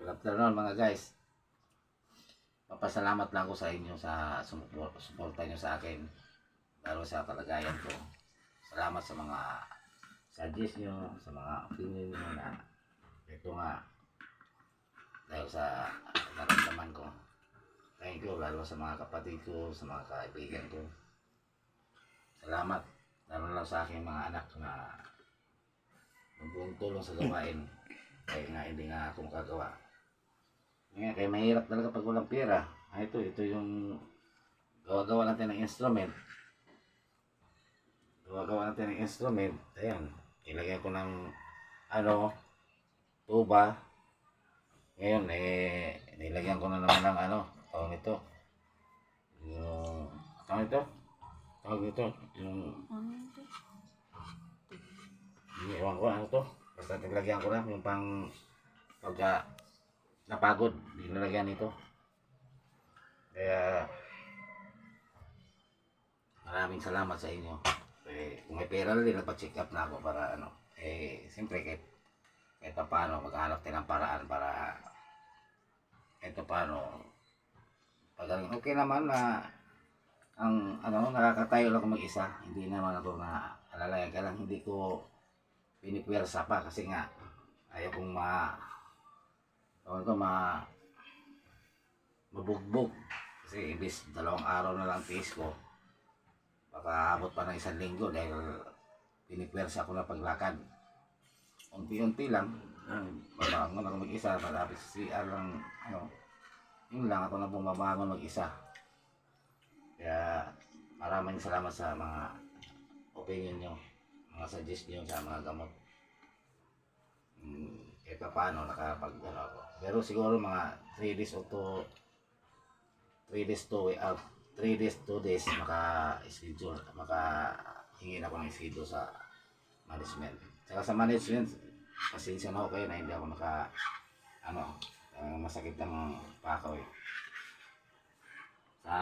Good afternoon mga guys. Papasalamat lang ako sa inyo sa suporta nyo sa akin. Lalo sa kalagayan ko. Salamat sa mga suggest nyo, sa mga opinion nyo na ito nga dahil sa naramdaman ko. Thank you lalo sa mga kapatid ko, sa mga kaibigan ko. Salamat lalo lang sa aking mga anak na magbuong tulong sa gawain. Kaya nga hindi nga ako makagawa. Kaya mahirap talaga pag walang pera. Ito yung gawa-gawa natin ng instrument. Gawa-gawa natin ng instrument. Ayan, ilagay ko ng tuba. Ngayon, nilagyan ko na naman ng tawag ito. Tawag ito. Ewan ko ano to. Basta nilagyan ko na yung pagka napagod, dinalagyan nito. Kaya maraming salamat sa inyo. Kung may pera na din, nagpa-check up na ako para siyempre kahit paano maghanap tayo ng paraan para kahit paano pagaling. Okay naman na ang nakakatayo lang ako mag-isa. Hindi naman ako na alalayan. Kaya lang hindi ko pinipwersa pa kasi nga ayaw kong mabugbog kasi ibis 2 araw na lang tiis ko, baka abot pa ng 1 linggo dahil pinipwersa ako na paglakad. Unti-unti lang, babangon ako mag-isa, malapit sa CR lang, yun lang ako na bumabangon mag-isa. Kaya maraming salamat sa mga opinion nyo, mga suggestion sa mga gamot. Kahit paano nakapag ako. Pero siguro mga 3 days to 2 days maka-schedule, makahingi na ako ng schedule sa management. Saka sa management, pasensya na ako kayo na hindi ako masakit ng pakaw eh. Sa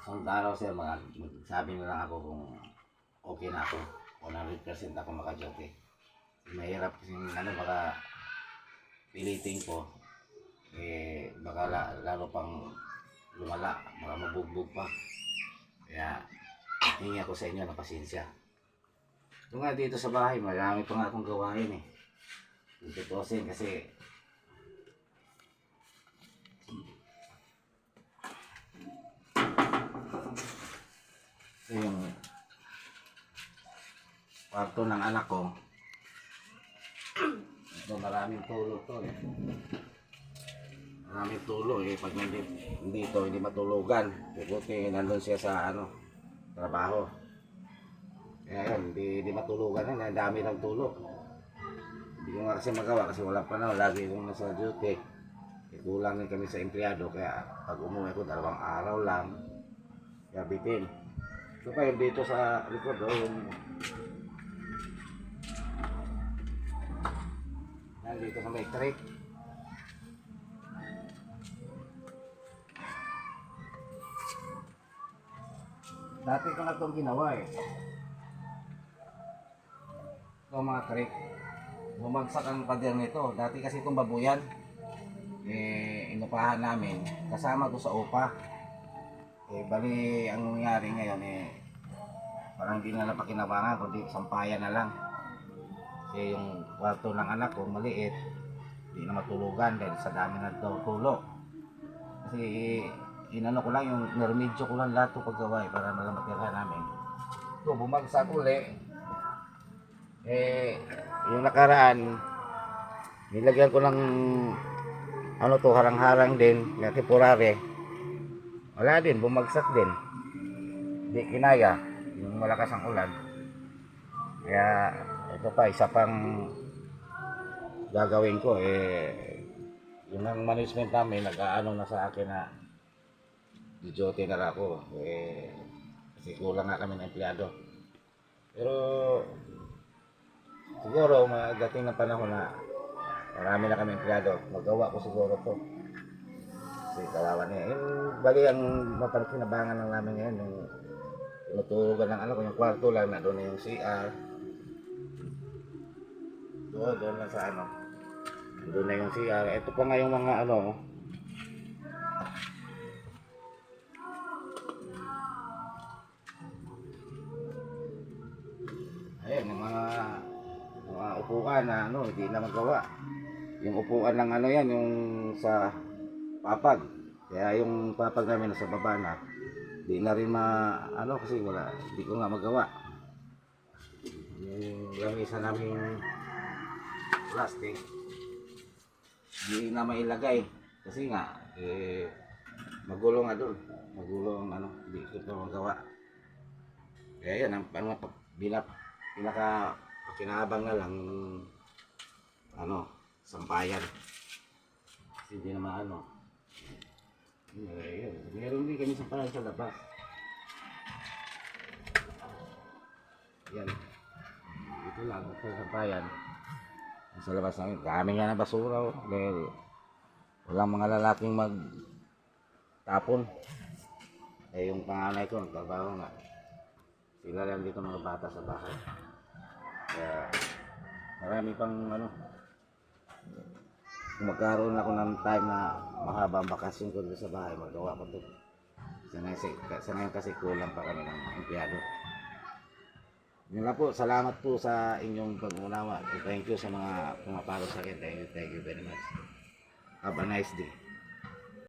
sunod araw sir, magsabi na lang ako kung okay na ako, 100% ako maka-duty. Mahirap kasi baka piliting ko baka lalo pang lumala, baka mabugbog pa. Kaya hingi ako sa inyo ng pasensya. Ito nga dito sa bahay, marami pa nga akong gawain tutusin kasi ito yung kwarto ng anak ko. Ito maraming tulo to Maraming tulo pag hindi matulugan. Buti nandun siya sa trabaho. Kaya yun, hindi matulugan yan. Ang dami ng tulo. Hindi ko nga kasi magawa kasi wala pa na. Lagi kong nasa duty. Kulang din kami sa empleyado. Kaya pag umuwi ko 2 araw lang. Kaya bitin. Ito pa yung dito sa likod yung dito sa electric. Dati ko na itong ginawa ito mga trick. Bumagsak ang pader nito. Dati kasi itong babuyan inupahan namin kasama ko sa upa. Bali ang nangyari ngayon parang hindi na napakinabangan kundi sampayan na lang. Kasi yung kwarto ng anak ko maliit, hindi na matulugan dahil sa dami na tulo. Kasi inano ko lang yung neremedyo ko lang lahat ito paggawa para malamatirahan namin. Ito bumagsak uli. Yung nakaraan nilagyan ko ng harang-harang din na temporary. Wala din, bumagsak din. Hindi kinaya yung malakas ang ulan. Kaya ito pa, isa pang gagawin ko yung ang management namin nag-aano na sa akin na duty na lang ako kasi kulang nga kami ng empleyado. Pero siguro magating na panahon na marami na kami empleyado, magawa ko siguro to kasi kawawa niya bali ang mapagkinabangan lang namin ngayon yung tinutulugan ng yung kwarto lang na doon yung CR doon lang sa Doon na yung CR. Ito pa nga yung mga ano. Ayun, yung mga upuan na ano, hindi na magawa. Yung upuan lang ano yan, yung sa papag. Kaya yung papag namin nasa baba na, di na rin ano kasi wala, hindi ko nga magawa. Yung lamisa namin plastic, di na mailagay. Kasi nga, magulo nga doon. Magulo ang ano, hindi ko pa magawa. Kaya yan, ang ano, pinaka pakinabang na lang ano, sampayan. Kasi hindi naman ano. Meron din kami sampayan sa labas. Yan. Ito lang sa sampayan. Sa labas namin, dami nga na basura. Dahil walang mga lalaking magtapon. Yung panganay ko, nagtrabaho nga. Sila lang dito mga bata sa bahay. Kaya marami pang ano, kung magkaroon ako ng time na mahabang bakasyon ko dito sa bahay, magawa ko ito. Sa ngayon kasi kulang pa kami ng empleyado. Yun lang po, salamat po sa inyong pag-unawa. Thank you sa mga pumapalo sa akin. Thank you very much. Have a nice day.